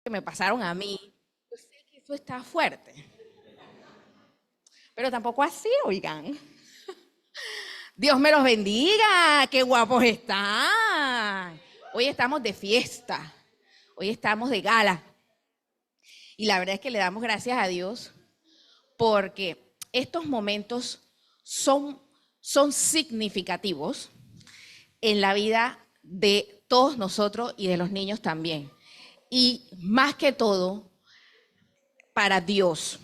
que me pasaron a mí, yo sé que eso está fuerte. Pero tampoco así, oigan. Dios me los bendiga, qué guapos están. Hoy estamos de fiesta, hoy estamos de gala. Y la verdad es que le damos gracias a Dios porque estos momentos son significativos en la vida de todos nosotros y de los niños también. Y más que todo, para Dios,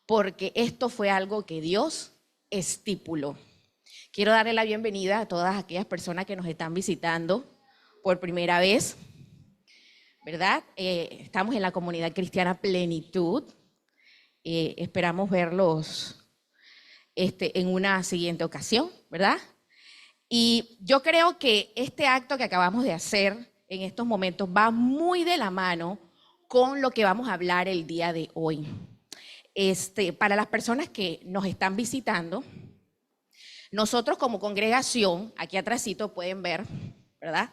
porque esto fue algo que Dios estipuló. Quiero darle la bienvenida a todas aquellas personas que nos están visitando por primera vez, ¿verdad? Estamos en la comunidad cristiana Plenitud. Esperamos verlos en una siguiente ocasión, ¿verdad? Y yo creo que este acto que acabamos de hacer en estos momentos va muy de la mano con lo que vamos a hablar el día de hoy. Para las personas que nos están visitando, nosotros como congregación, aquí atrásito pueden ver, ¿verdad?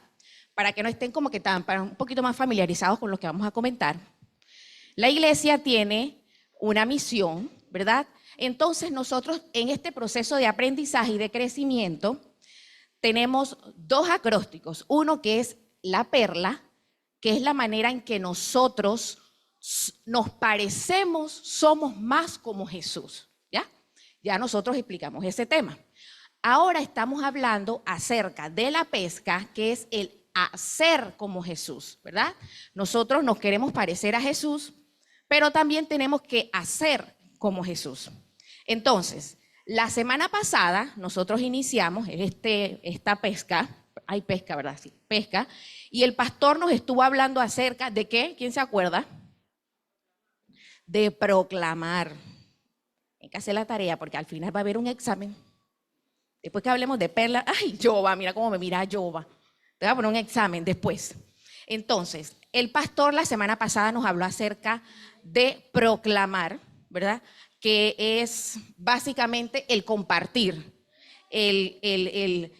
Para que no estén como que para un poquito más familiarizados con lo que vamos a comentar. La iglesia tiene una misión, ¿verdad? Entonces nosotros en este proceso de aprendizaje y de crecimiento tenemos dos acrósticos. Uno que es la perla, que es la manera en que nosotros nos parecemos, somos más como Jesús, ¿ya? Ya nosotros explicamos ese tema. Ahora estamos hablando acerca de la pesca, que es el hacer como Jesús, ¿verdad? Nosotros nos queremos parecer a Jesús, pero también tenemos que hacer como Jesús. Entonces, la semana pasada nosotros iniciamos esta pesca, hay pesca, ¿verdad? Sí, pesca, y el pastor nos estuvo hablando acerca de ¿qué? ¿Quién se acuerda? De proclamar. Hay que hacer la tarea porque al final va a haber un examen. Después que hablemos de perla, ay, Jova, mira cómo me mira Jova. Te voy a poner un examen después. Entonces, el pastor la semana pasada nos habló acerca de proclamar, ¿verdad? Que es básicamente el compartir, el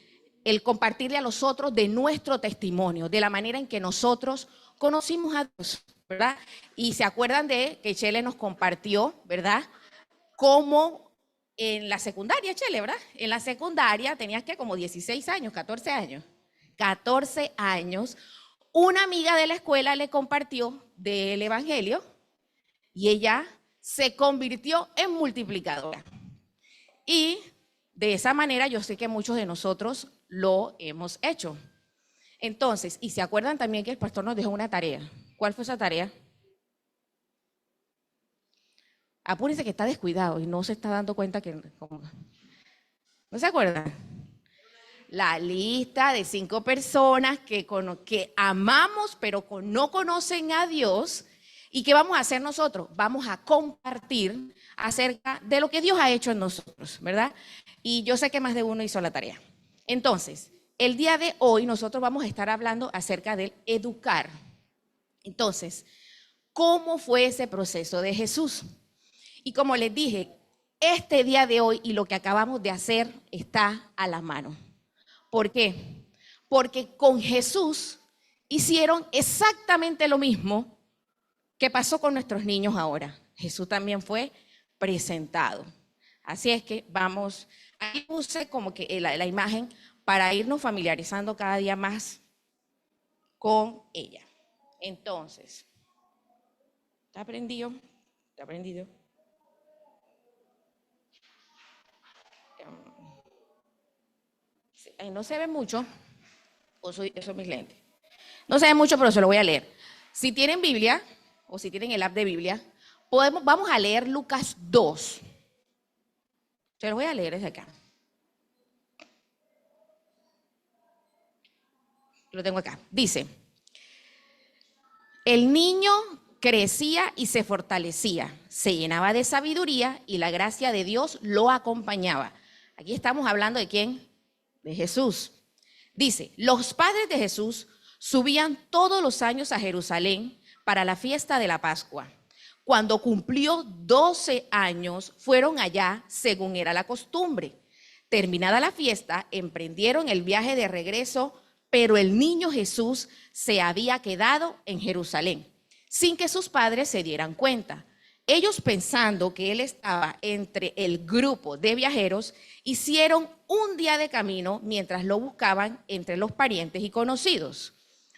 compartirle a los otros de nuestro testimonio, de la manera en que nosotros conocimos a Dios, ¿verdad? Y se acuerdan de que Chele nos compartió, ¿verdad? Cómo en la secundaria, Chele, ¿verdad? En la secundaria tenías que como 16 años, 14 años. 14 años, una amiga de la escuela le compartió del evangelio y ella se convirtió en multiplicadora. Y de esa manera yo sé que muchos de nosotros lo hemos hecho. Entonces, y se acuerdan también que el pastor nos dejó una tarea. ¿Cuál fue esa tarea? Apúrense que está descuidado y no se está dando cuenta que... ¿No se acuerdan? La lista de 5 personas que amamos pero no conocen a Dios. ¿Y qué vamos a hacer nosotros? Vamos a compartir acerca de lo que Dios ha hecho en nosotros, ¿verdad? Y yo sé que más de uno hizo la tarea. Entonces, el día de hoy nosotros vamos a estar hablando acerca del educar. Entonces, ¿cómo fue ese proceso de Jesús? Y como les dije, este día de hoy y lo que acabamos de hacer está a la mano. ¿Por qué? Porque con Jesús hicieron exactamente lo mismo que pasó con nuestros niños ahora. Jesús también fue presentado. Así es que vamos, ahí puse como que la imagen para irnos familiarizando cada día más con ella. Entonces, ¿está prendido? ¿Está prendido? Ahí no se ve mucho, eso son mis lentes. No se ve mucho, pero se lo voy a leer. Si tienen Biblia, o si tienen el app de Biblia, vamos a leer Lucas 2. Se lo voy a leer desde acá. Lo tengo acá. Dice, el niño crecía y se fortalecía, se llenaba de sabiduría y la gracia de Dios lo acompañaba. Aquí estamos hablando de ¿quién? De Jesús. Dice, los padres de Jesús subían todos los años a Jerusalén para la fiesta de la Pascua. Cuando cumplió 12 años, fueron allá según era la costumbre. Terminada la fiesta, emprendieron el viaje de regreso pero el niño Jesús se había quedado en Jerusalén, sin que sus padres se dieran cuenta. Ellos, pensando que él estaba entre el grupo de viajeros, hicieron un día de camino mientras lo buscaban entre los parientes y conocidos.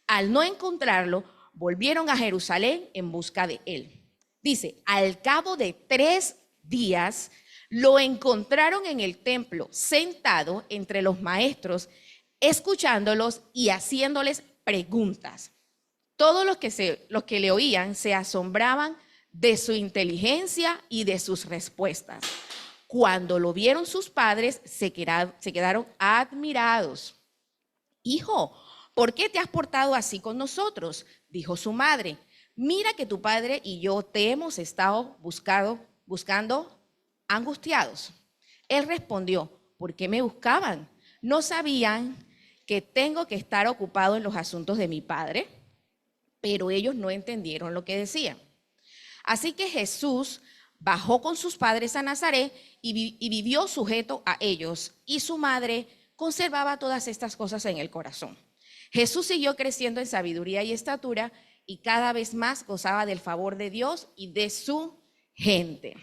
Al no encontrarlo, volvieron a Jerusalén en busca de él. Dice, al cabo de 3 días, lo encontraron en el templo, sentado entre los maestros, escuchándolos y haciéndoles preguntas. Todos los que le oían se asombraban de su inteligencia y de sus respuestas. Cuando lo vieron sus padres, se quedaron admirados. Hijo, ¿por qué te has portado así con nosotros? Dijo su madre. Mira que tu padre y yo te hemos estado buscando angustiados. Él respondió, ¿por qué me buscaban? ¿No sabían que tengo que estar ocupado en los asuntos de mi padre? Pero ellos no entendieron lo que decían. Así que Jesús bajó con sus padres a Nazaret y vivió sujeto a ellos, y su madre conservaba todas estas cosas en el corazón. Jesús siguió creciendo en sabiduría y estatura y cada vez más gozaba del favor de Dios y de su gente.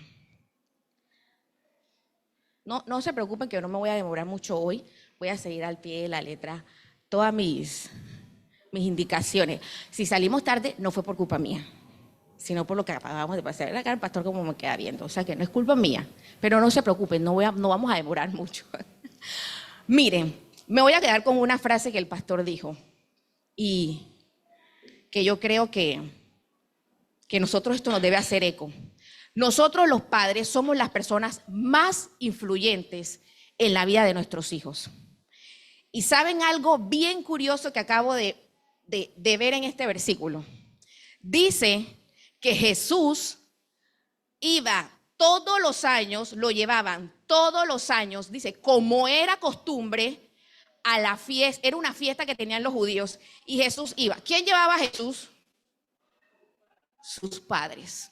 No se preocupen que yo no me voy a demorar mucho hoy, voy a seguir al pie de la letra todas mis indicaciones. Si salimos tarde, no fue por culpa mía, sino por lo que acabamos de pasar. Acá el pastor como me queda viendo, o sea que no es culpa mía, pero no se preocupen, no vamos a demorar mucho. Miren, me voy a quedar con una frase que el pastor dijo y que yo creo que nosotros esto nos debe hacer eco. Nosotros los padres somos las personas más influyentes en la vida de nuestros hijos. Y ¿saben algo bien curioso que acabo de ver en este versículo? Dice que Jesús iba todos los años, lo llevaban todos los años, dice, como era costumbre, a la fiesta. Era una fiesta que tenían los judíos y Jesús iba. ¿Quién llevaba a Jesús? Sus padres.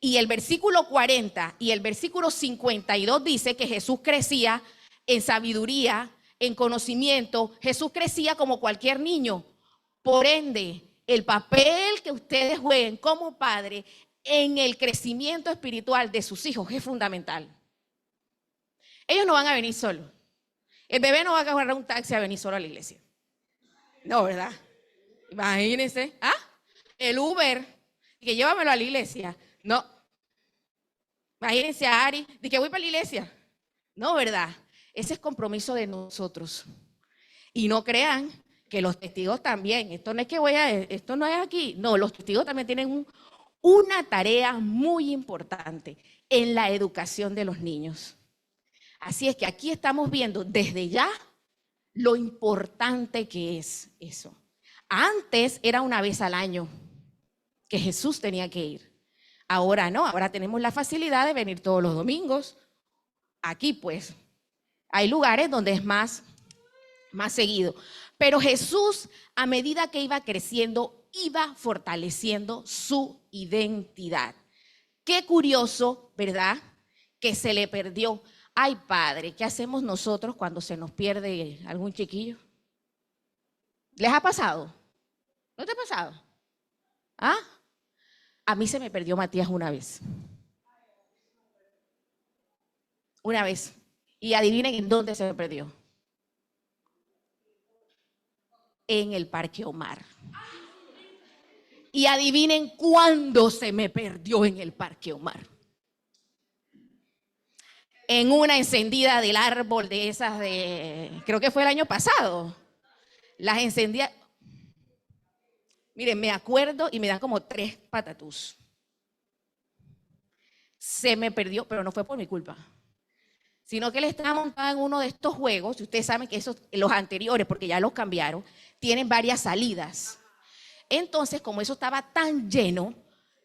Y el versículo 40 y el versículo 52 dice que Jesús crecía en sabiduría, en conocimiento. Jesús crecía como cualquier niño. Por ende, el papel que ustedes jueguen como padre en el crecimiento espiritual de sus hijos es fundamental. Ellos no van a venir solos. El bebé no va a agarrar un taxi a venir solo a la iglesia. No, ¿verdad? Imagínense. El Uber, que llévamelo a la iglesia. No. Imagínense a Ari, de que voy para la iglesia. No, ¿verdad? Ese es compromiso de nosotros. Y no crean que los testigos también. Esto no es que esto no es aquí. No, los testigos también tienen una tarea muy importante en la educación de los niños. Así es que aquí estamos viendo desde ya lo importante que es eso. Antes era una vez al año que Jesús tenía que ir. Ahora no, ahora tenemos la facilidad de venir todos los domingos. Aquí pues hay lugares donde es más seguido. Pero Jesús, a medida que iba creciendo, iba fortaleciendo su identidad. Qué curioso, ¿verdad? Que se le perdió. Ay, padre, ¿qué hacemos nosotros cuando se nos pierde algún chiquillo? ¿Les ha pasado? ¿No te ha pasado? A mí se me perdió Matías una vez. Una vez. Y adivinen en dónde se me perdió. En el Parque Omar. Y adivinen cuándo se me perdió en el Parque Omar. En una encendida del árbol de esas creo que fue el año pasado. Las encendidas. Miren, me acuerdo y me dan como 3 patatús. Se me perdió, pero no fue por mi culpa. Sino que él estaba montado en uno de estos juegos. Y ustedes saben que los anteriores, porque ya los cambiaron, tienen varias salidas. Entonces, como eso estaba tan lleno,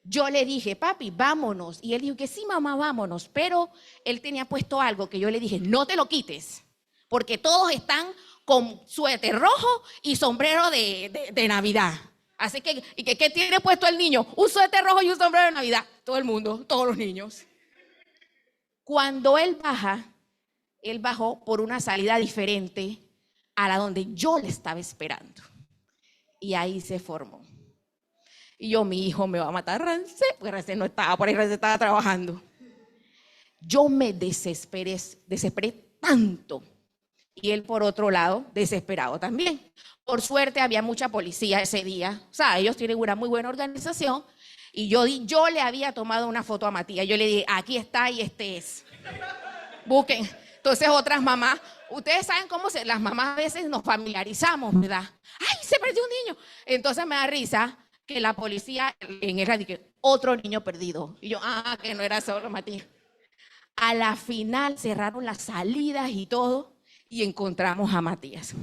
yo le dije, papi, vámonos. Y él dijo que sí, mamá, vámonos. Pero él tenía puesto algo que yo le dije, no te lo quites, porque todos están con suéter rojo y sombrero de Navidad. Así que, ¿qué tiene puesto el niño? Un suéter rojo y un sombrero de Navidad. Todo el mundo, todos los niños. Cuando él bajó por una salida diferente, a la donde yo le estaba esperando. Y ahí se formó. Y yo, mi hijo me va a matar, Rancé, porque Rancé no estaba por ahí, Rancé estaba trabajando. Yo me desesperé tanto. Y él, por otro lado, desesperado también. Por suerte, había mucha policía ese día. O sea, ellos tienen una muy buena organización. Y yo le había tomado una foto a Matías. Yo le dije, aquí está y este es. Busquen. Entonces, otras mamás, ustedes saben cómo las mamás a veces nos familiarizamos, ¿verdad? ¡Ay, se perdió un niño! Entonces me da risa que la policía en el radio, otro niño perdido. Y yo, que no era solo Matías. A la final cerraron las salidas y todo y encontramos a Matías.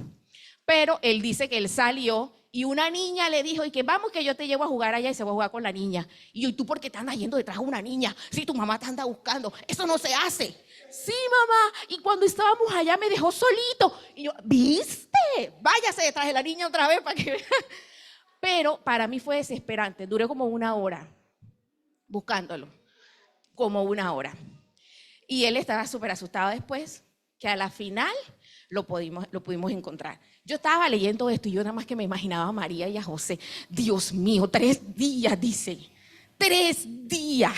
Pero él dice que él salió y una niña le dijo, y que vamos que yo te llevo a jugar allá, y se va a jugar con la niña. Y yo, ¿y tú por qué te andas yendo detrás de una niña? Si tu mamá te anda buscando, eso no se hace. Sí, mamá, y cuando estábamos allá me dejó solito. Y yo, ¿viste? Váyase detrás de la niña otra vez para que vea. Pero para mí fue desesperante, duré como 1 hora buscándolo, como 1 hora. Y él estaba súper asustado después, que a la final lo pudimos encontrar. Yo estaba leyendo esto y yo nada más que me imaginaba a María y a José. Dios mío, 3 días, dice. 3 días.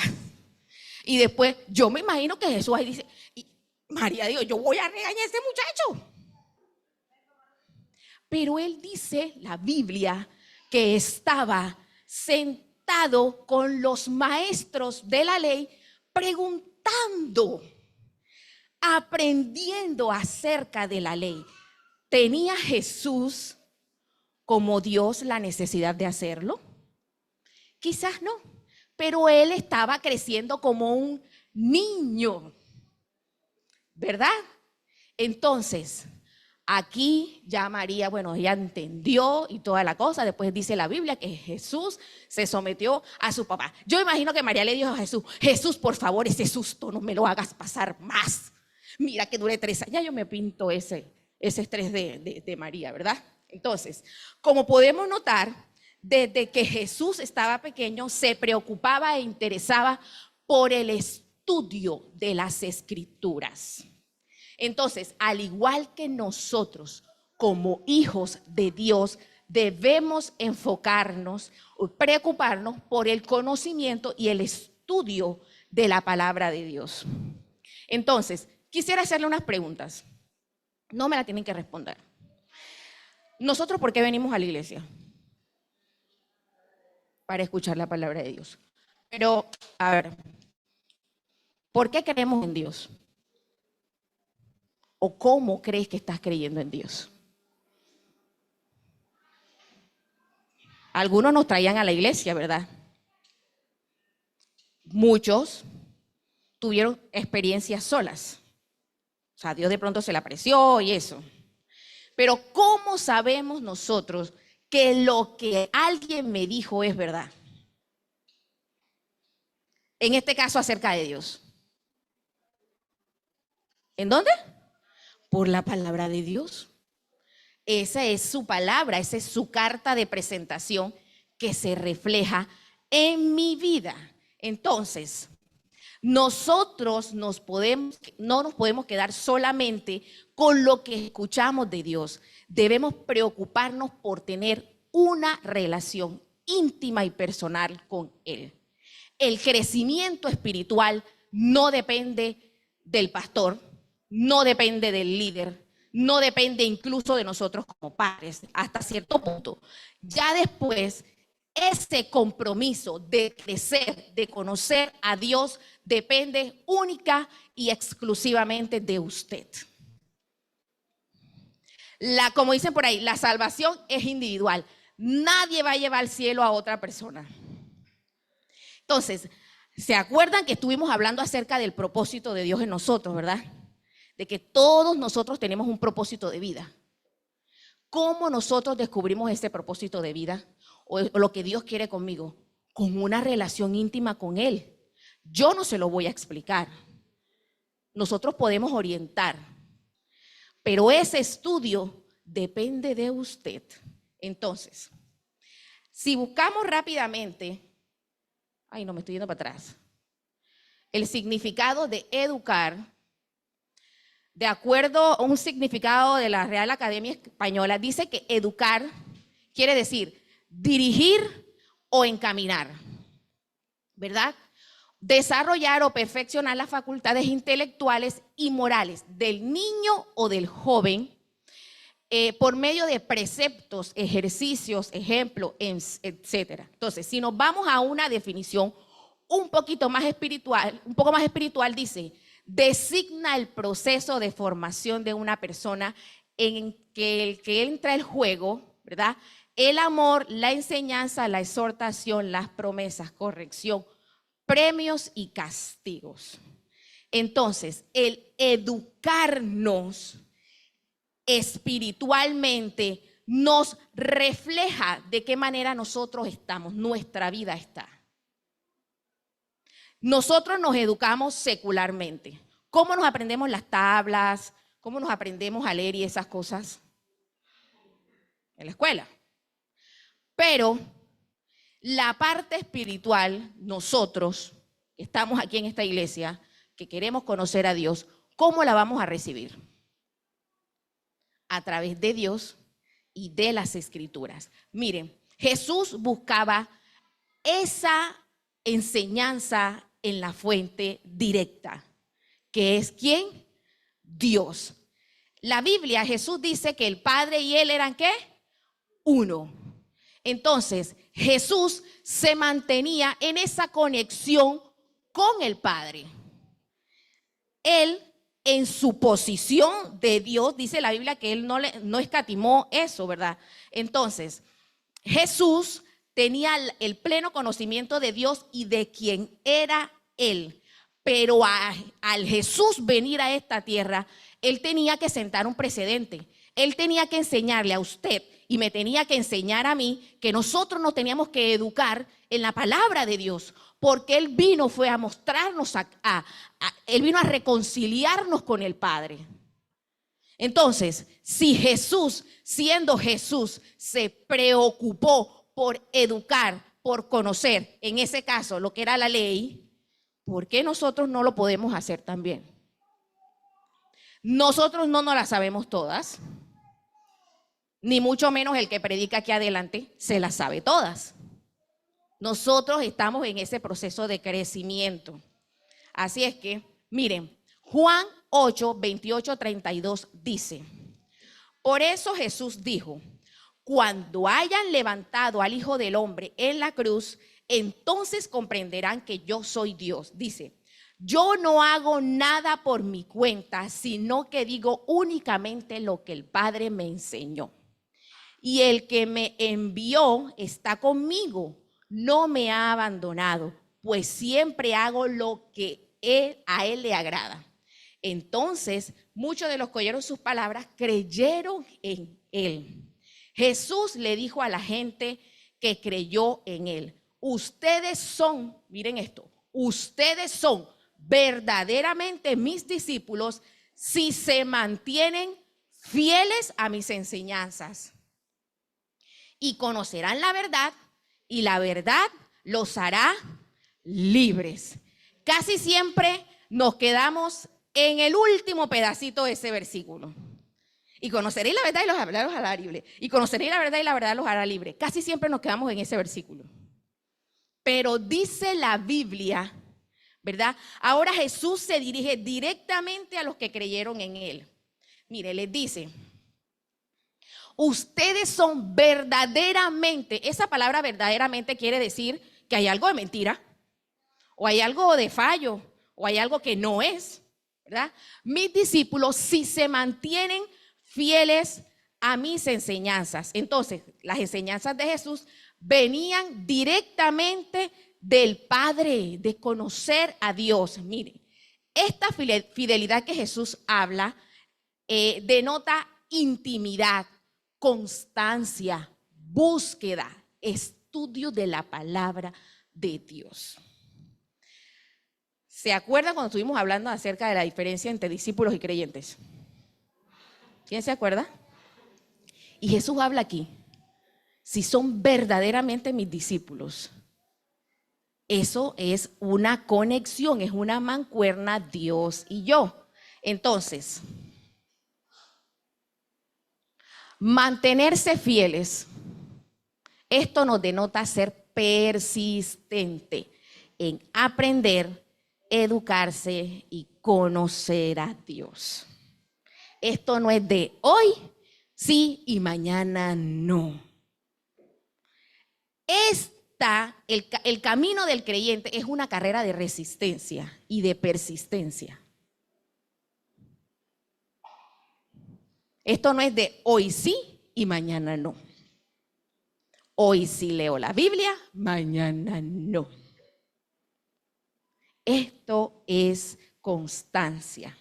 Y después yo me imagino que Jesús ahí dice, y María dijo, yo voy a regañar a este muchacho. Pero él dice, la Biblia, que estaba sentado con los maestros de la ley preguntando, aprendiendo acerca de la ley. ¿Tenía Jesús como Dios la necesidad de hacerlo? Quizás no, pero él estaba creciendo como un niño, ¿verdad? Entonces, aquí ya María, bueno, ella entendió y toda la cosa. Después dice la Biblia que Jesús se sometió a su papá. Yo imagino que María le dijo a Jesús, Jesús, por favor, ese susto no me lo hagas pasar más. Mira que dure 3 años. Ya yo me pinto ese estrés de María, ¿verdad? Entonces, como podemos notar, desde que Jesús estaba pequeño, se preocupaba e interesaba por el estudio de las Escrituras. Entonces, al igual que nosotros, como hijos de Dios, debemos enfocarnos, preocuparnos por el conocimiento y el estudio de la palabra de Dios. Entonces, quisiera hacerle unas preguntas. No me la tienen que responder. ¿Nosotros por qué venimos a la iglesia? Para escuchar la palabra de Dios. Pero, a ver, ¿por qué creemos en Dios? ¿O cómo crees que estás creyendo en Dios? Algunos nos traían a la iglesia, ¿verdad? Muchos tuvieron experiencias solas. O sea, Dios de pronto se le apareció y eso. Pero ¿cómo sabemos nosotros que lo que alguien me dijo es verdad? En este caso, acerca de Dios. ¿En dónde? Por la palabra de Dios. Esa es su palabra, esa es su carta de presentación que se refleja en mi vida. Entonces, nosotros no nos podemos quedar solamente con lo que escuchamos de Dios. Debemos preocuparnos por tener una relación íntima y personal con Él. El crecimiento espiritual no depende del pastor, no depende del líder, no depende incluso de nosotros como padres, hasta cierto punto. Ya después, ese compromiso de crecer, de conocer a Dios, depende única y exclusivamente de usted. Como dicen por ahí, la salvación es individual. Nadie va a llevar al cielo a otra persona. Entonces, ¿se acuerdan que estuvimos hablando acerca del propósito de Dios en nosotros, verdad? De que todos nosotros tenemos un propósito de vida. ¿Cómo nosotros descubrimos ese propósito de vida? O lo que Dios quiere conmigo. Con una relación íntima con Él. Yo no se lo voy a explicar. Nosotros podemos orientar. Pero ese estudio depende de usted. Entonces, si buscamos rápidamente, no me estoy yendo para atrás, el significado de educar, de acuerdo a un significado de la Real Academia Española, dice que educar quiere decir dirigir o encaminar, ¿verdad? Desarrollar o perfeccionar las facultades intelectuales y morales del niño o del joven por medio de preceptos, ejercicios, ejemplos, etcétera. Entonces, si nos vamos a una definición un poco más espiritual, dice, designa el proceso de formación de una persona en el que entra el juego, ¿verdad? El amor, la enseñanza, la exhortación, las promesas, corrección, premios y castigos. Entonces, el educarnos espiritualmente nos refleja de qué manera nosotros estamos, nuestra vida está. Nosotros nos educamos secularmente. ¿Cómo nos aprendemos las tablas? ¿Cómo nos aprendemos a leer y esas cosas? En la escuela. Pero la parte espiritual, nosotros que estamos aquí en esta iglesia, que queremos conocer a Dios, ¿cómo la vamos a recibir? A través de Dios y de las Escrituras. Miren, Jesús buscaba esa enseñanza en la fuente directa, que es ¿quién? Dios. La Biblia, Jesús dice que el Padre y Él eran ¿qué? Uno. Entonces, Jesús se mantenía en esa conexión con el Padre. Él, en su posición de Dios, dice la Biblia que Él no escatimó eso, ¿verdad? Entonces, Jesús tenía el pleno conocimiento de Dios y de quién era Él. Pero al Jesús venir a esta tierra, Él tenía que sentar un precedente. Él tenía que enseñarle a usted y me tenía que enseñar a mí que nosotros nos teníamos que educar en la palabra de Dios, porque Él fue a mostrarnos, Él vino a reconciliarnos con el Padre. Entonces, si Jesús, siendo Jesús, se preocupó por educar, por conocer, en ese caso, lo que era la ley, ¿por qué nosotros no lo podemos hacer también? Nosotros no nos las sabemos todas, ni mucho menos el que predica aquí adelante se las sabe todas. Nosotros estamos en ese proceso de crecimiento. Así es que, miren, Juan 8, 28, 32 dice, por eso Jesús dijo, cuando hayan levantado al Hijo del Hombre en la cruz, entonces comprenderán que yo soy Dios. Dice, yo no hago nada por mi cuenta, sino que digo únicamente lo que el Padre me enseñó. Y el que me envió está conmigo, no me ha abandonado, pues siempre hago lo que a él le agrada. Entonces, muchos de los que oyeron sus palabras creyeron en él. Jesús le dijo a la gente que creyó en él, ustedes son, miren esto, ustedes son verdaderamente mis discípulos si se mantienen fieles a mis enseñanzas. Y conocerán la verdad, y la verdad los hará libres. Casi siempre nos quedamos en el último pedacito de ese versículo. Y conoceréis la verdad y la verdad los hará libre. Y conoceréis la verdad y la verdad los hará libre. Casi siempre nos quedamos en ese versículo. Pero dice la Biblia, ¿verdad? Ahora Jesús se dirige directamente a los que creyeron en él. Mire, les dice, ustedes son verdaderamente, esa palabra verdaderamente quiere decir que hay algo de mentira, o hay algo de fallo, o hay algo que no es, ¿verdad? Mis discípulos, si se mantienen fieles a mis enseñanzas. Entonces, las enseñanzas de Jesús venían directamente del Padre, de conocer a Dios. Miren, esta fidelidad que Jesús habla denota intimidad, constancia, búsqueda, estudio de la palabra de Dios. ¿Se acuerdan cuando estuvimos hablando acerca de la diferencia entre discípulos y creyentes? ¿Quién se acuerda? Y Jesús habla aquí, si son verdaderamente mis discípulos, eso es una conexión, es una mancuerna Dios y yo. Entonces, Mantenerse fieles. Esto nos denota ser persistente en aprender, educarse y conocer a Dios. Esto no es de hoy sí y mañana no. El camino del creyente es una carrera de resistencia y de persistencia. Esto no es de hoy sí y mañana no. Hoy sí leo la Biblia, mañana no. Esto es constancia.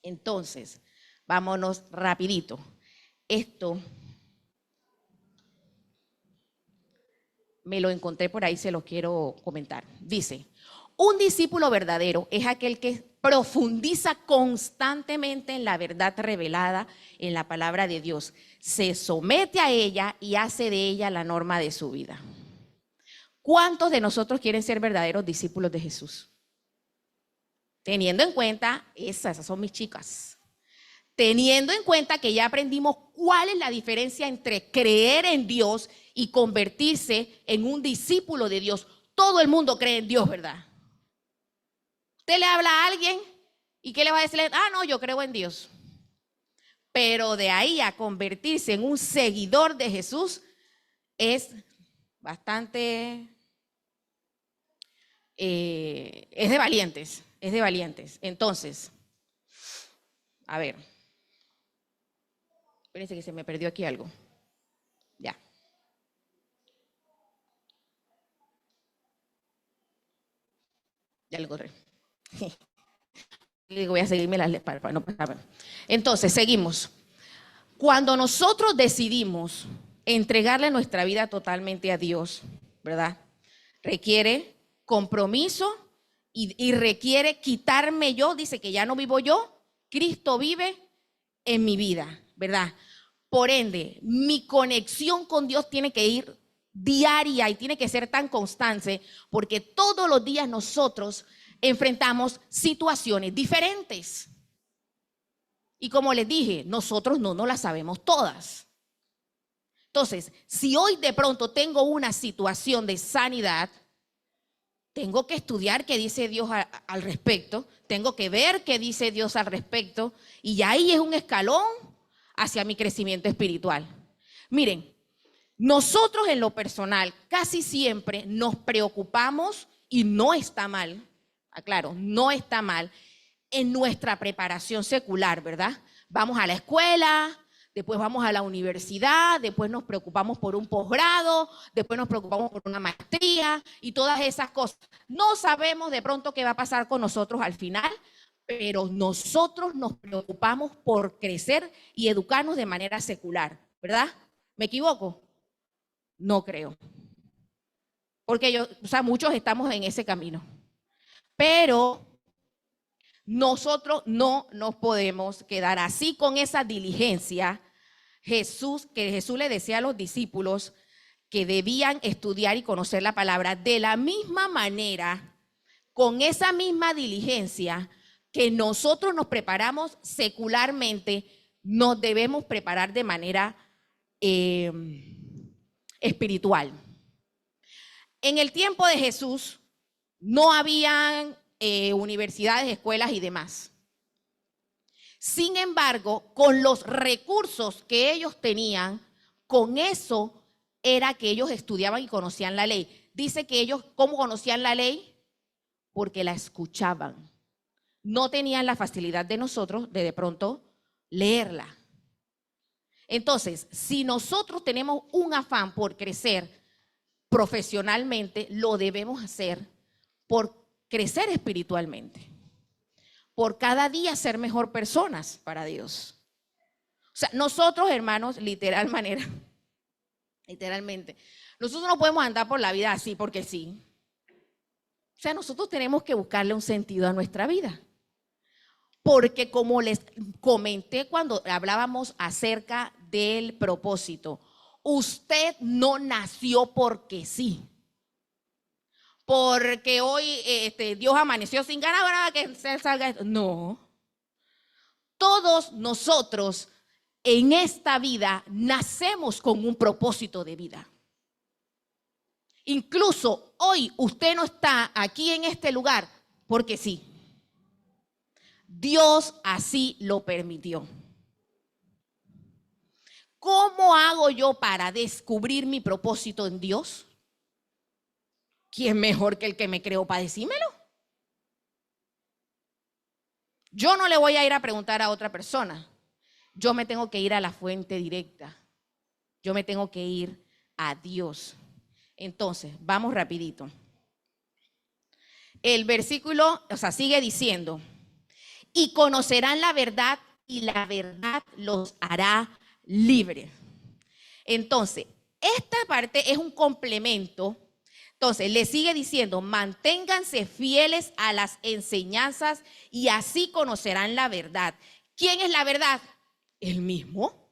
Entonces, vámonos rapidito. Esto me lo encontré por ahí, se lo quiero comentar. Dice, un discípulo verdadero es aquel que profundiza constantemente en la verdad revelada en la palabra de Dios, se somete a ella y hace de ella la norma de su vida. ¿Cuántos de nosotros quieren ser verdaderos discípulos de Jesús? Teniendo en cuenta, esas son mis chicas, teniendo en cuenta que ya aprendimos cuál es la diferencia entre creer en Dios y convertirse en un discípulo de Dios. Todo el mundo cree en Dios, ¿verdad? Usted le habla a alguien y ¿qué le va a decir? Ah, no, yo creo en Dios. Pero de ahí a convertirse en un seguidor de Jesús es bastante, es de valientes, es de valientes. Entonces, a ver, espérense que se me perdió aquí algo. Ya. Ya lo encontré. Voy a seguirme las para no pasarme. Entonces, seguimos. Cuando nosotros decidimos entregarle nuestra vida totalmente a Dios, ¿verdad? Requiere compromiso y requiere quitarme yo, dice que ya no vivo yo, Cristo vive en mi vida, ¿verdad? Por ende, mi conexión con Dios tiene que ir diaria y tiene que ser tan constante porque todos los días nosotros enfrentamos situaciones diferentes. Y como les dije, nosotros no nos las sabemos todas. Entonces, si hoy de pronto tengo una situación de sanidad, tengo que estudiar qué dice Dios al respecto, tengo que ver qué dice Dios al respecto, y ahí es un escalón hacia mi crecimiento espiritual. Miren, nosotros en lo personal casi siempre nos preocupamos, y no está mal, aclaro, no está mal, en nuestra preparación secular, ¿verdad? Vamos a la escuela, después vamos a la universidad, después nos preocupamos por un posgrado, después nos preocupamos por una maestría y todas esas cosas. No sabemos de pronto qué va a pasar con nosotros al final, pero nosotros nos preocupamos por crecer y educarnos de manera secular, ¿verdad? ¿Me equivoco? No creo. Porque muchos estamos en ese camino. Pero nosotros no nos podemos quedar así con esa diligencia. Jesús le decía a los discípulos que debían estudiar y conocer la palabra de la misma manera, con esa misma diligencia que nosotros nos preparamos secularmente, nos debemos preparar de manera espiritual. En el tiempo de Jesús no habían universidades, escuelas y demás. Sin embargo, con los recursos que ellos tenían, con eso era que ellos estudiaban y conocían la ley. Dice que ellos, ¿cómo conocían la ley? Porque la escuchaban. No tenían la facilidad de nosotros de pronto leerla. Entonces, si nosotros tenemos un afán por crecer profesionalmente, lo debemos hacer por crecer espiritualmente, por cada día ser mejor personas para Dios. O sea, nosotros, hermanos, literalmente, nosotros no podemos andar por la vida así porque sí. O sea, nosotros tenemos que buscarle un sentido a nuestra vida. Porque como les comenté cuando hablábamos acerca del propósito, usted no nació porque sí. Porque hoy Dios amaneció sin ganas, que salga. No. Todos nosotros en esta vida nacemos con un propósito de vida. Incluso hoy usted no está aquí en este lugar porque sí. Dios así lo permitió. ¿Cómo hago yo para descubrir mi propósito en Dios? ¿Quién mejor que el que me creó para decírmelo? Yo no le voy a ir a preguntar a otra persona. Yo me tengo que ir a la fuente directa. Yo me tengo que ir a Dios. Entonces, vamos rapidito. El versículo, sigue diciendo, y conocerán la verdad y la verdad los hará libres. Entonces, esta parte es un complemento. Entonces, le sigue diciendo, manténganse fieles a las enseñanzas y así conocerán la verdad. ¿Quién es la verdad? Él mismo.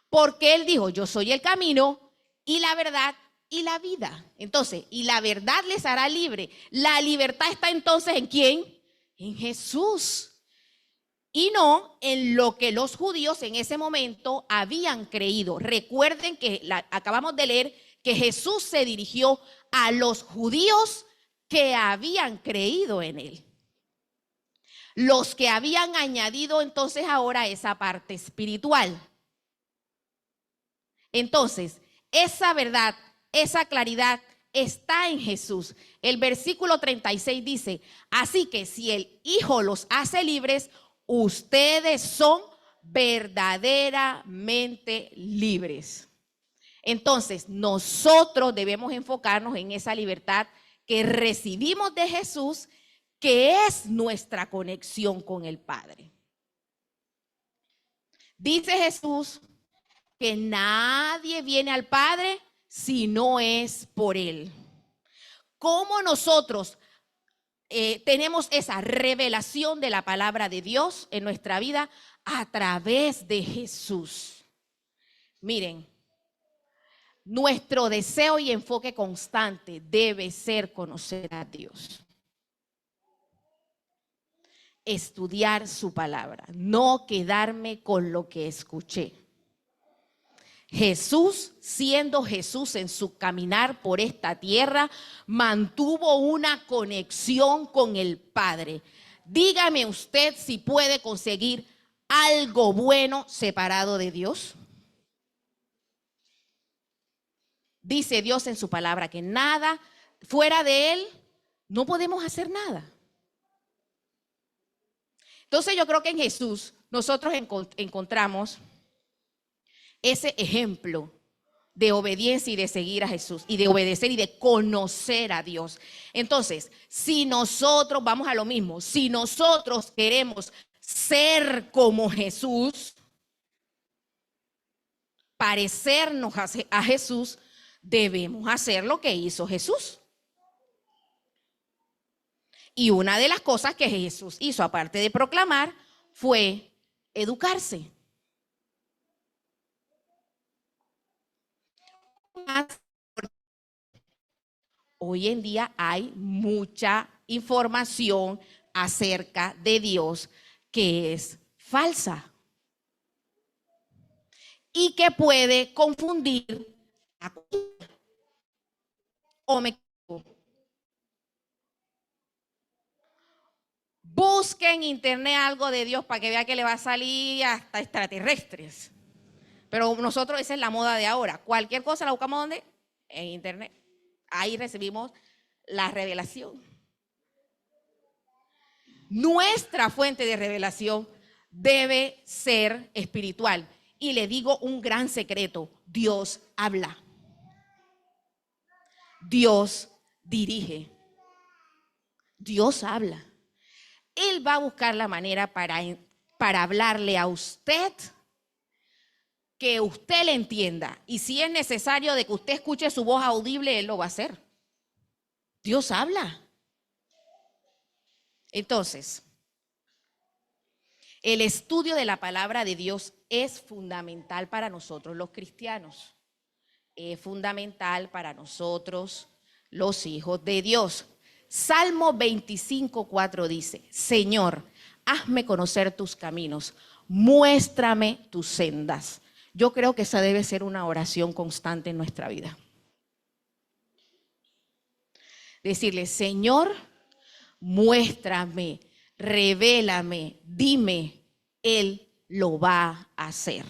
Porque él dijo, yo soy el camino y la verdad y la vida. Entonces, y la verdad les hará libre. La libertad está entonces ¿en quién? En Jesús. Y no en lo que los judíos en ese momento habían creído. Recuerden que acabamos de leer que Jesús se dirigió a los judíos que habían creído en él. Los que habían añadido entonces ahora esa parte espiritual. Entonces, esa verdad, esa claridad está en Jesús. El versículo 36 dice, así que si el Hijo los hace libres, ustedes son verdaderamente libres. Entonces, nosotros debemos enfocarnos en esa libertad que recibimos de Jesús, que es nuestra conexión con el Padre. Dice Jesús que nadie viene al Padre si no es por Él. ¿Cómo nosotros tenemos esa revelación de la palabra de Dios en nuestra vida? A través de Jesús. Miren, nuestro deseo y enfoque constante debe ser conocer a Dios. Estudiar su palabra, no quedarme con lo que escuché. Jesús, siendo Jesús en su caminar por esta tierra, mantuvo una conexión con el Padre. Dígame usted si puede conseguir algo bueno separado de Dios. Dice Dios en su palabra que nada fuera de Él, no podemos hacer nada. Entonces yo creo que en Jesús nosotros encontramos ese ejemplo de obediencia y de seguir a Jesús y de obedecer y de conocer a Dios. Entonces, si nosotros, vamos a lo mismo, si nosotros queremos ser como Jesús, parecernos a Jesús, debemos hacer lo que hizo Jesús. Y una de las cosas que Jesús hizo, aparte de proclamar, fue educarse. Hoy en día hay mucha información acerca de Dios que es falsa y que puede confundir o me equivoco. Busque en internet algo de Dios para que vea que le va a salir hasta extraterrestres. Pero nosotros, esa es la moda de ahora. Cualquier cosa la buscamos ¿dónde? En internet. Ahí recibimos la revelación. Nuestra fuente de revelación debe ser espiritual. Y le digo un gran secreto: Dios habla. Dios dirige. Dios habla. Él va a buscar la manera para hablarle a usted, que usted le entienda. Y si es necesario de que usted escuche su voz audible, Él lo va a hacer. Dios habla. Entonces, el estudio de la palabra de Dios es fundamental para nosotros los cristianos. Es fundamental para nosotros los hijos de Dios. Salmo 25:4 dice: Señor, hazme conocer tus caminos, muéstrame tus sendas. Yo creo que esa debe ser una oración constante en nuestra vida. Decirle, Señor, muéstrame, revélame, dime, Él lo va a hacer.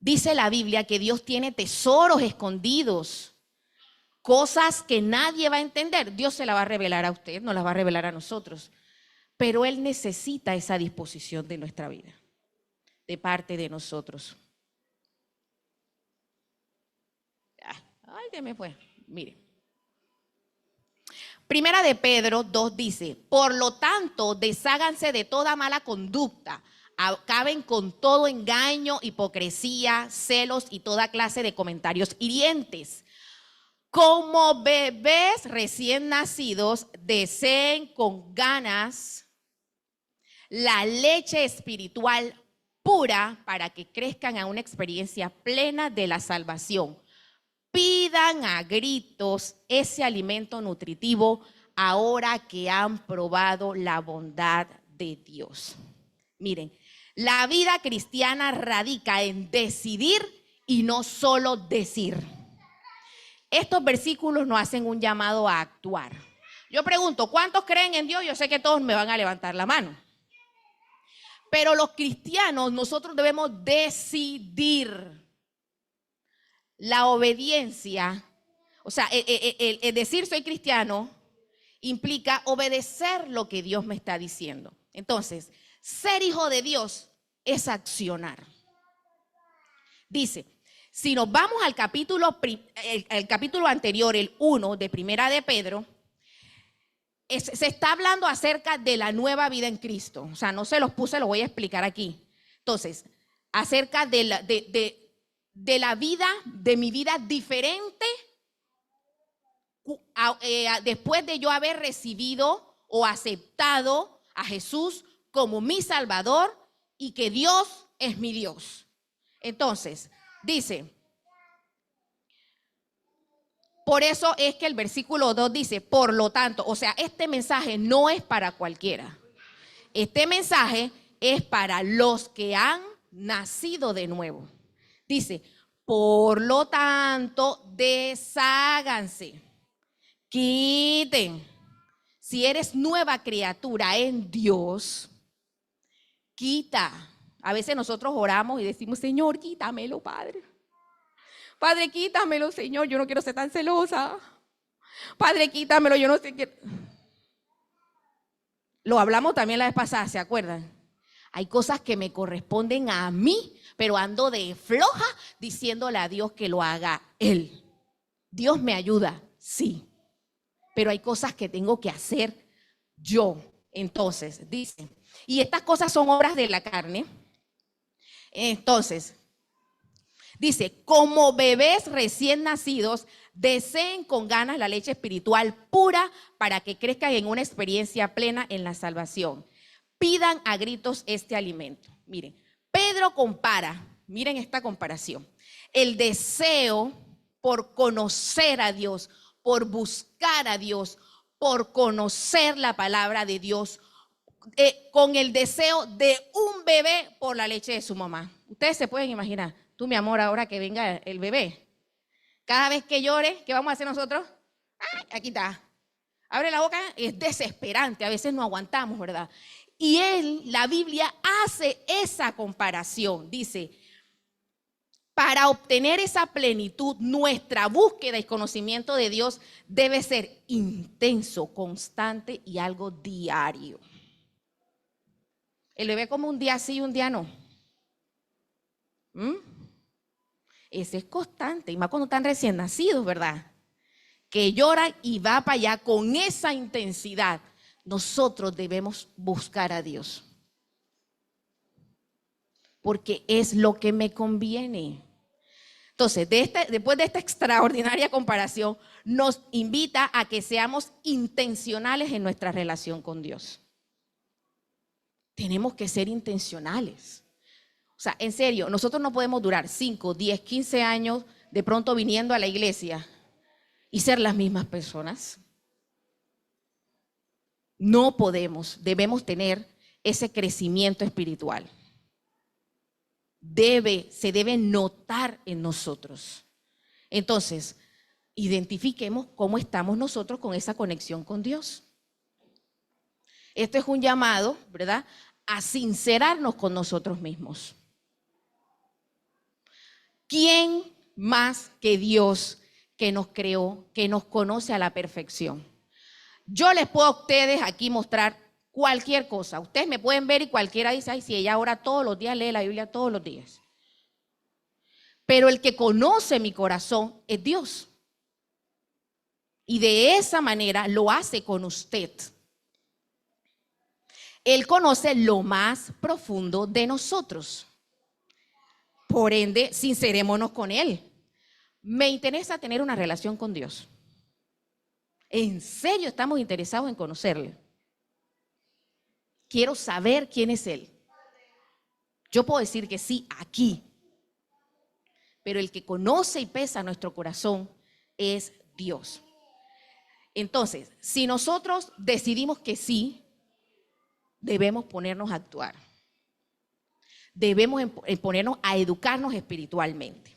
Dice la Biblia que Dios tiene tesoros escondidos, cosas que nadie va a entender. Dios se la va a revelar a usted, no las va a revelar a nosotros. Pero Él necesita esa disposición de nuestra vida, de parte de nosotros. Ay, ¿qué me fue? Mire. Primera de Pedro 2 dice, por lo tanto, desháganse de toda mala conducta, acaben con todo engaño, hipocresía, celos y toda clase de comentarios hirientes. Como bebés recién nacidos, deseen con ganas la leche espiritual pura para que crezcan a una experiencia plena de la salvación. Pidan a gritos ese alimento nutritivo ahora que han probado la bondad de Dios. Miren, la vida cristiana radica en decidir y no solo decir. Estos versículos nos hacen un llamado a actuar. Yo pregunto, ¿cuántos creen en Dios? Yo sé que todos me van a levantar la mano. Pero los cristianos, nosotros debemos decidir. La obediencia, o sea, el decir soy cristiano implica obedecer lo que Dios me está diciendo. Entonces, ser hijo de Dios es accionar. Dice, si nos vamos al capítulo anterior, el 1 de Primera de Pedro, se está hablando acerca de la nueva vida en Cristo. O sea, no se los puse, lo voy a explicar aquí. Entonces, acerca de la vida, de mi vida diferente, después de yo haber recibido o aceptado a Jesús como mi Salvador y que Dios es mi Dios. Entonces, dice, por eso es que el versículo 2 dice, por lo tanto, o sea, este mensaje no es para cualquiera. Este mensaje es para los que han nacido de nuevo. Dice, por lo tanto, desháganse, quiten. Si eres nueva criatura en Dios, quita. A veces nosotros oramos y decimos, Señor, quítamelo, Padre. Padre, quítamelo, Señor, yo no quiero ser tan celosa. Padre, quítamelo, yo no sé qué. Lo hablamos también la vez pasada, ¿se acuerdan? Hay cosas que me corresponden a mí, pero ando de floja diciéndole a Dios que lo haga Él. Dios me ayuda, sí, pero hay cosas que tengo que hacer yo. Entonces, dice, y estas cosas son obras de la carne. Entonces, dice, como bebés recién nacidos, deseen con ganas la leche espiritual pura para que crezcan en una experiencia plena en la salvación. Pidan a gritos este alimento. Miren, Pedro compara, miren esta comparación, el deseo por conocer a Dios, por buscar a Dios, por conocer la palabra de Dios, con el deseo de un bebé por la leche de su mamá. Ustedes se pueden imaginar, tú mi amor, ahora que venga el bebé, cada vez que llore, ¿qué vamos a hacer nosotros? ¡Ay, aquí está! Abre la boca, es desesperante, a veces no aguantamos, ¿verdad? Y la Biblia hace esa comparación, dice, para obtener esa plenitud, nuestra búsqueda y conocimiento de Dios debe ser intenso, constante y algo diario. El bebé como un día sí y un día no. Ese es constante, y más cuando están recién nacidos, ¿verdad? Que lloran y va para allá con esa intensidad. Nosotros debemos buscar a Dios, porque es lo que me conviene. Entonces, después de esta extraordinaria comparación, nos invita a que seamos intencionales en nuestra relación con Dios. Tenemos que ser intencionales. O sea, en serio, nosotros no podemos durar 5, 10, 15 años de pronto viniendo a la iglesia y ser las mismas personas. No podemos, debemos tener ese crecimiento espiritual. Se debe notar en nosotros. Entonces, identifiquemos cómo estamos nosotros con esa conexión con Dios. Esto es un llamado, ¿verdad?, a sincerarnos con nosotros mismos. ¿Quién más que Dios que nos creó, que nos conoce a la perfección? Yo les puedo a ustedes aquí mostrar cualquier cosa. Ustedes me pueden ver y cualquiera dice, ay, si ella ora todos los días, lee la Biblia todos los días. Pero el que conoce mi corazón es Dios. Y de esa manera lo hace con usted. Él conoce lo más profundo de nosotros. Por ende, sincerémonos con Él. Me interesa tener una relación con Dios. En serio estamos interesados en conocerle. Quiero saber quién es Él. Yo puedo decir que sí aquí. Pero el que conoce y pesa nuestro corazón es Dios. Entonces, si nosotros decidimos que sí, debemos ponernos a actuar. Debemos ponernos a educarnos espiritualmente.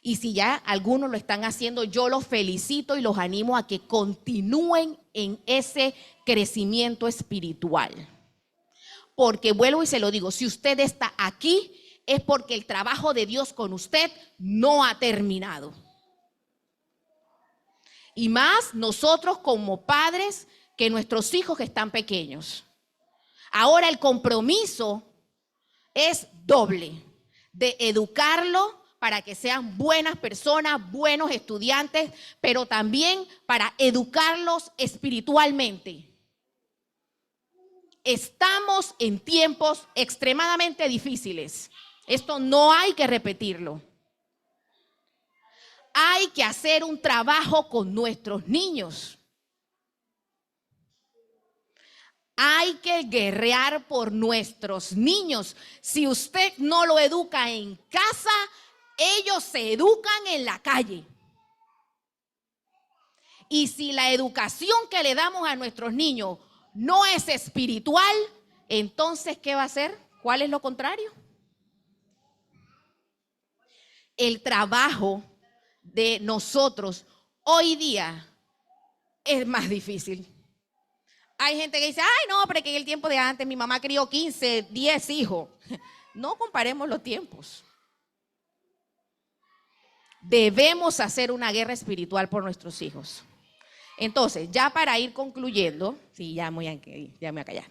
Y si ya algunos lo están haciendo, yo los felicito y los animo a que continúen en ese crecimiento espiritual. Porque vuelvo y se lo digo, si usted está aquí, es porque el trabajo de Dios con usted no ha terminado. Y más nosotros como padres que nuestros hijos que están pequeños. Ahora el compromiso es doble, de educarlo para que sean buenas personas, buenos estudiantes, pero también para educarlos espiritualmente. Estamos en tiempos extremadamente difíciles. Esto no hay que repetirlo. Hay que hacer un trabajo con nuestros niños. Hay que guerrear por nuestros niños. Si usted no lo educa en casa, ellos se educan en la calle. Y si la educación que le damos a nuestros niños no es espiritual, entonces, ¿qué va a hacer? ¿Cuál es lo contrario? El trabajo de nosotros hoy día es más difícil. Hay gente que dice, ay no, pero que en el tiempo de antes mi mamá crió 15, 10 hijos. No comparemos los tiempos. Debemos hacer una guerra espiritual por nuestros hijos. Entonces, ya para ir concluyendo, sí, ya me voy a callar.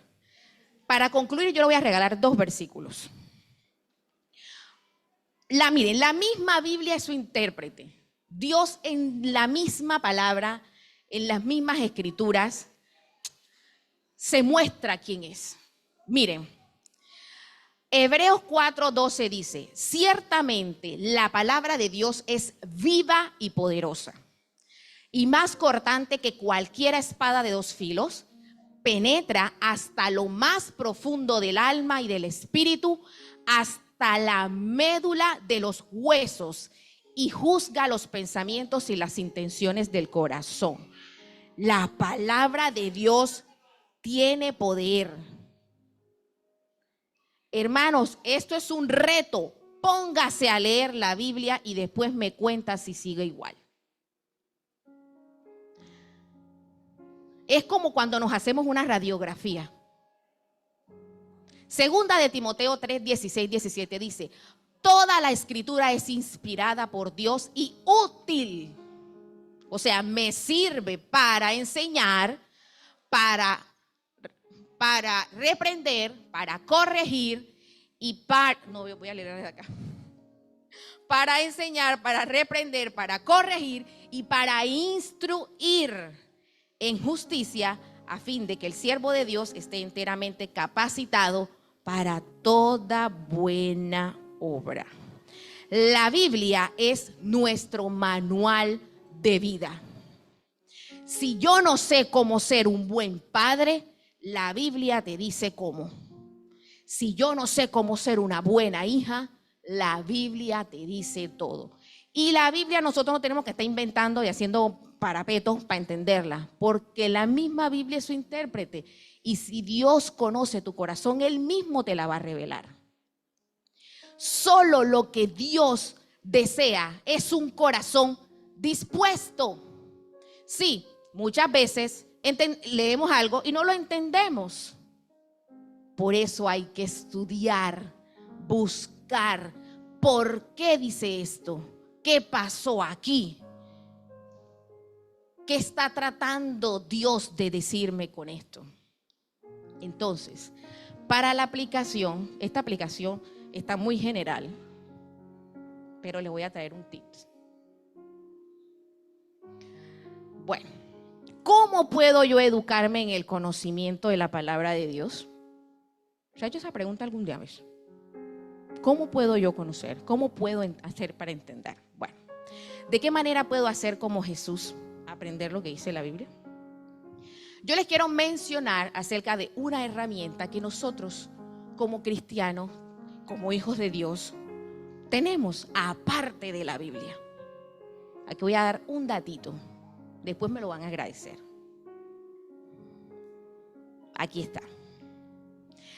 Para concluir, yo le voy a regalar 2 versículos. Miren, la misma Biblia es su intérprete. Dios en la misma palabra, en las mismas escrituras, se muestra quién es. Miren, Hebreos 4:12 dice, ciertamente la palabra de Dios es viva y poderosa, y más cortante que cualquier espada de 2 filos, penetra hasta lo más profundo del alma y del espíritu, hasta la médula de los huesos, y juzga los pensamientos y las intenciones del corazón. La palabra de Dios tiene poder. Hermanos, esto es un reto. Póngase a leer la Biblia y después me cuenta si sigue igual. Es como cuando nos hacemos una radiografía. Segunda de Timoteo 3:16-17 dice, toda la escritura es inspirada por Dios y útil. O sea, me sirve para enseñar, para reprender, para corregir y no voy a leer desde acá. Para enseñar, para reprender, para corregir y para instruir en justicia, a fin de que el siervo de Dios esté enteramente capacitado para toda buena obra. La Biblia es nuestro manual de vida. Si yo no sé cómo ser un buen padre, la Biblia te dice cómo. Si yo no sé cómo ser una buena hija, la Biblia te dice todo. Y la Biblia nosotros no tenemos que estar inventando y haciendo parapetos para entenderla, porque la misma Biblia es su intérprete. Y si Dios conoce tu corazón, Él mismo te la va a revelar. Solo lo que Dios desea es un corazón dispuesto. Sí, muchas veces leemos algo y no lo entendemos. Por eso hay que estudiar, buscar. ¿Por qué dice esto? ¿Qué pasó aquí? ¿Qué está tratando Dios de decirme con esto? Entonces, para la aplicación, esta aplicación está muy general, pero le voy a traer un tip. Bueno, ¿cómo puedo yo educarme en el conocimiento de la palabra de Dios? ¿Se ha hecho esa pregunta algún día? ¿Cómo puedo yo conocer? ¿Cómo puedo hacer para entender? Bueno, ¿de qué manera puedo hacer como Jesús, aprender lo que dice la Biblia? Yo les quiero mencionar acerca de una herramienta que nosotros como cristianos, como hijos de Dios, tenemos aparte de la Biblia. Aquí voy a dar un datito, después me lo van a agradecer. Aquí está.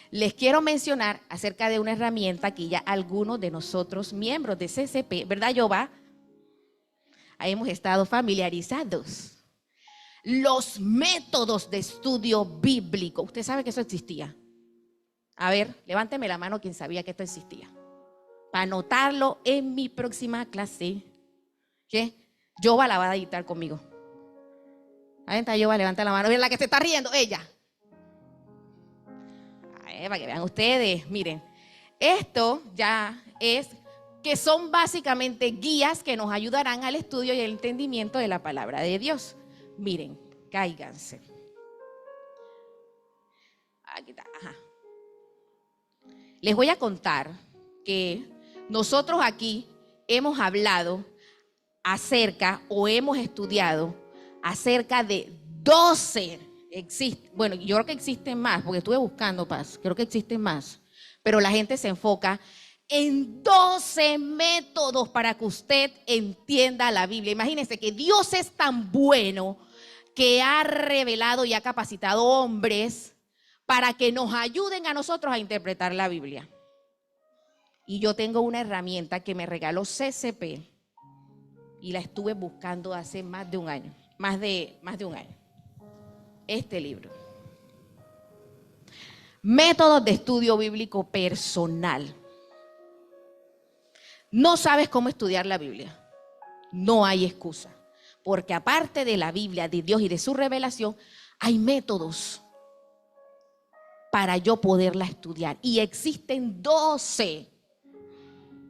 Les quiero mencionar acerca de una herramienta que ya algunos de nosotros, miembros de CCP, ¿verdad, Jehová? Ahí hemos estado familiarizados. Los métodos de estudio bíblico. ¿Usted sabe que eso existía? A ver, levánteme la mano quien sabía que esto existía. Para anotarlo en mi próxima clase. ¿Qué? Jehová la va a editar conmigo. Ahí está Jehová, levanta la mano. Mira la que se está riendo, ella. Para que vean ustedes, miren, esto ya es que son básicamente guías que nos ayudarán al estudio y el entendimiento de la palabra de Dios. Miren, cáiganse. Aquí está, ajá. Les voy a contar que nosotros aquí hemos hablado acerca o hemos estudiado acerca de 12. Bueno, yo creo que existen más, porque estuve buscando, Paz, creo que existen más, pero la gente se enfoca en 12 métodos para que usted entienda la Biblia. Imagínense que Dios es tan bueno que ha revelado y ha capacitado hombres para que nos ayuden a nosotros a interpretar la Biblia. Y yo tengo una herramienta que me regaló CCP y la estuve buscando hace más de un año, más de un año. Este libro. Métodos de estudio bíblico personal. ¿No sabes cómo estudiar la Biblia? No hay excusa. Porque aparte de la Biblia, de Dios y de su revelación, hay métodos para yo poderla estudiar. Y existen 12.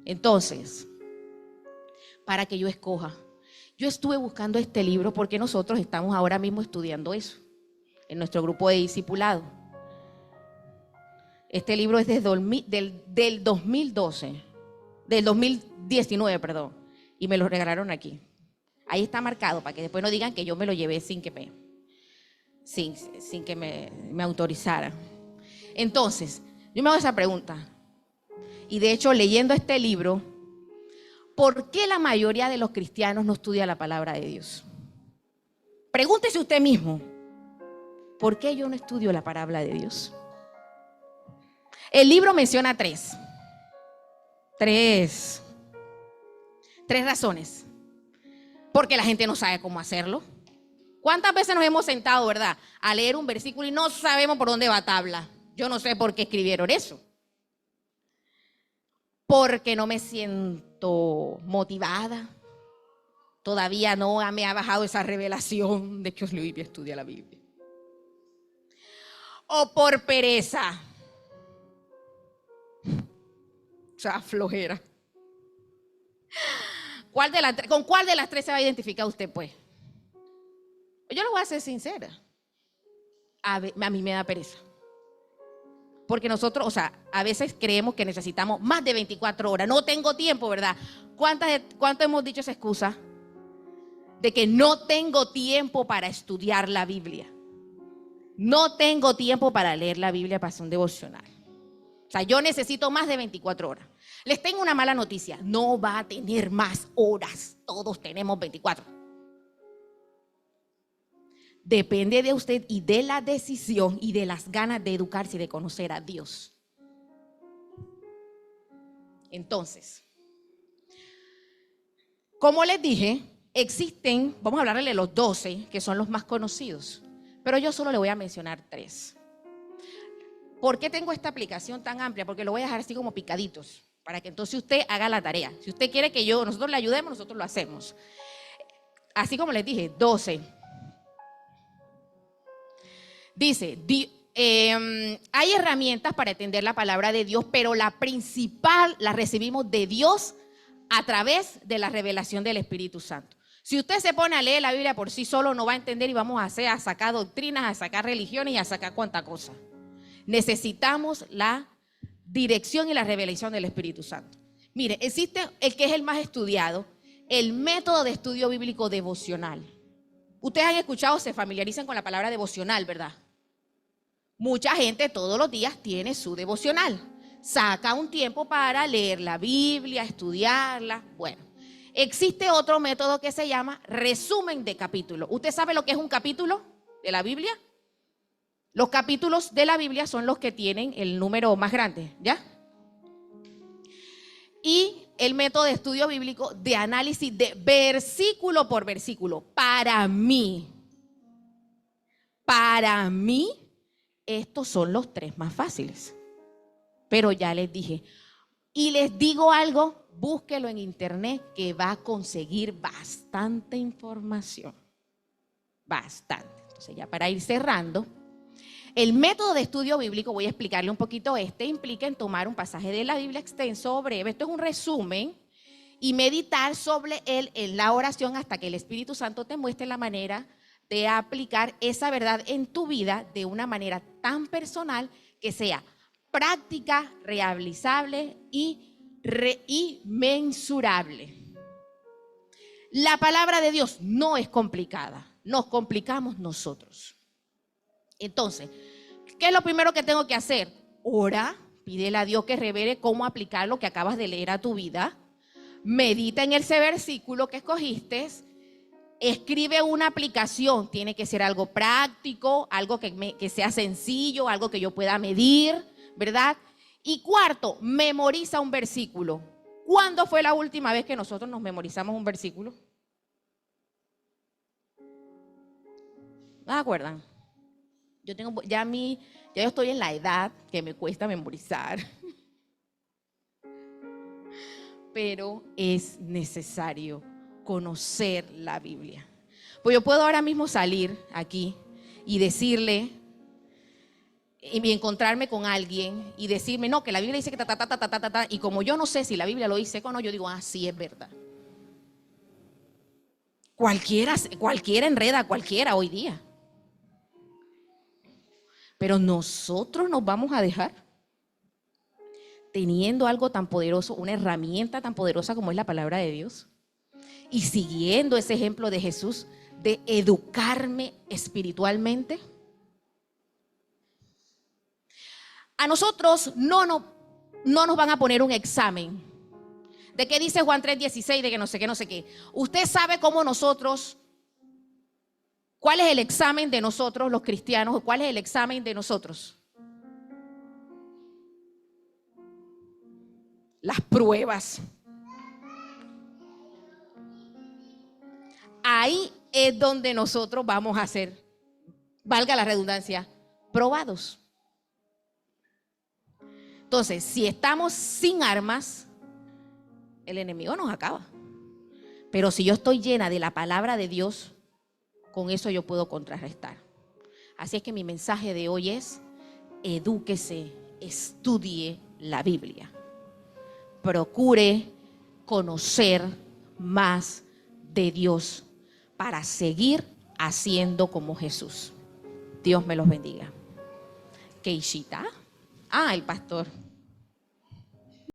Entonces, para que yo escoja. Yo estuve buscando este libro porque nosotros estamos ahora mismo estudiando eso en nuestro grupo de discipulado. Este libro es del 2012, del 2019, perdón, y me lo regalaron aquí. Ahí está marcado para que después no digan que yo me lo llevé sin que me autorizaran. Entonces, yo me hago esa pregunta. Y de hecho, leyendo este libro, ¿por qué la mayoría de los cristianos no estudia la palabra de Dios? Pregúntese usted mismo. ¿Por qué yo no estudio la palabra de Dios? El libro menciona tres razones. Porque la gente no sabe cómo hacerlo. ¿Cuántas veces nos hemos sentado, verdad, a leer un versículo y no sabemos por dónde va tabla? Yo no sé por qué escribieron eso. Porque no me siento motivada. Todavía no me ha bajado esa revelación de que os leí y estudia la Biblia. O por pereza. O sea, flojera. ¿Con cuál de las tres se va a identificar usted, pues? Yo le voy a ser sincera. A mí me da pereza. Porque nosotros, o sea, a veces creemos que necesitamos más de 24 horas. No tengo tiempo, ¿verdad? ¿Cuánto hemos dicho esa excusa? De que no tengo tiempo para estudiar la Biblia. No tengo tiempo para leer la Biblia para hacer un devocional. O sea, yo necesito más de 24 horas. Les tengo una mala noticia. No va a tener más horas. Todos tenemos 24. Depende de usted y de la decisión y de las ganas de educarse y de conocer a Dios. Entonces, como les dije, existen, vamos a hablarle de los 12, que son los más conocidos, pero yo solo le voy a mencionar 3. ¿Por qué tengo esta aplicación tan amplia? Porque lo voy a dejar así como picaditos, para que entonces usted haga la tarea. Si usted quiere que nosotros le ayudemos, nosotros lo hacemos. Así como les dije, 12. Dice, hay herramientas para entender la palabra de Dios, pero la principal la recibimos de Dios a través de la revelación del Espíritu Santo. Si usted se pone a leer la Biblia por sí solo, no va a entender y vamos a sacar doctrinas, a sacar religiones y a sacar cuanta cosa. Necesitamos la dirección y la revelación del Espíritu Santo. Mire, existe el que es el más estudiado, el método de estudio bíblico devocional. Ustedes han escuchado, se familiarizan con la palabra devocional, ¿verdad? Mucha gente todos los días tiene su devocional. Saca un tiempo para leer la Biblia, estudiarla. Bueno, existe otro método que se llama resumen de capítulo. ¿Usted sabe lo que es un capítulo de la Biblia? Los capítulos de la Biblia son los que tienen el número más grande, ¿ya? Y el método de estudio bíblico de análisis de versículo por versículo. Para mí, estos son los 3 más fáciles. Pero ya les dije, y les digo algo, búsquelo en internet que va a conseguir bastante información. Bastante. Entonces ya para ir cerrando, el método de estudio bíblico, voy a explicarle un poquito implica en tomar un pasaje de la Biblia extenso o breve, esto es un resumen, y meditar sobre él en la oración hasta que el Espíritu Santo te muestre la manera de aplicar esa verdad en tu vida de una manera tan personal que sea práctica, realizable y mensurable. La palabra de Dios no es complicada, nos complicamos nosotros. Entonces, ¿qué es lo primero que tengo que hacer? Ora, pídele a Dios que revele cómo aplicar lo que acabas de leer a tu vida. Medita en ese versículo que escogiste. Escribe una aplicación. Tiene que ser algo práctico, algo que sea sencillo, algo que yo pueda medir, ¿verdad? Y cuarto, memoriza un versículo. ¿Cuándo fue la última vez que nosotros nos memorizamos un versículo? ¿No se acuerdan? Yo estoy en la edad que me cuesta memorizar. Pero es necesario conocer la Biblia. Pues yo puedo ahora mismo salir aquí y decirle y encontrarme con alguien y decirme, no, que la Biblia dice que y como yo no sé si la Biblia lo dice o no, yo digo, sí es verdad. Cualquiera enreda a cualquiera hoy día. Pero nosotros nos vamos a dejar teniendo algo tan poderoso, una herramienta tan poderosa como es la palabra de Dios, y siguiendo ese ejemplo de Jesús de educarme espiritualmente. A nosotros no nos van a poner un examen. ¿De qué dice Juan 3:16? De que no sé qué. Usted sabe cómo nosotros, ¿cuál es el examen de nosotros los cristianos? ¿Cuál es el examen de nosotros? Las pruebas. Ahí es donde nosotros vamos a ser, valga la redundancia, probados. Entonces, si estamos sin armas, el enemigo nos acaba. Pero si yo estoy llena de la palabra de Dios, con eso yo puedo contrarrestar. Así es que mi mensaje de hoy es: edúquese, estudie la Biblia. Procure conocer más de Dios para seguir haciendo como Jesús. Dios me los bendiga. Keishita. El pastor.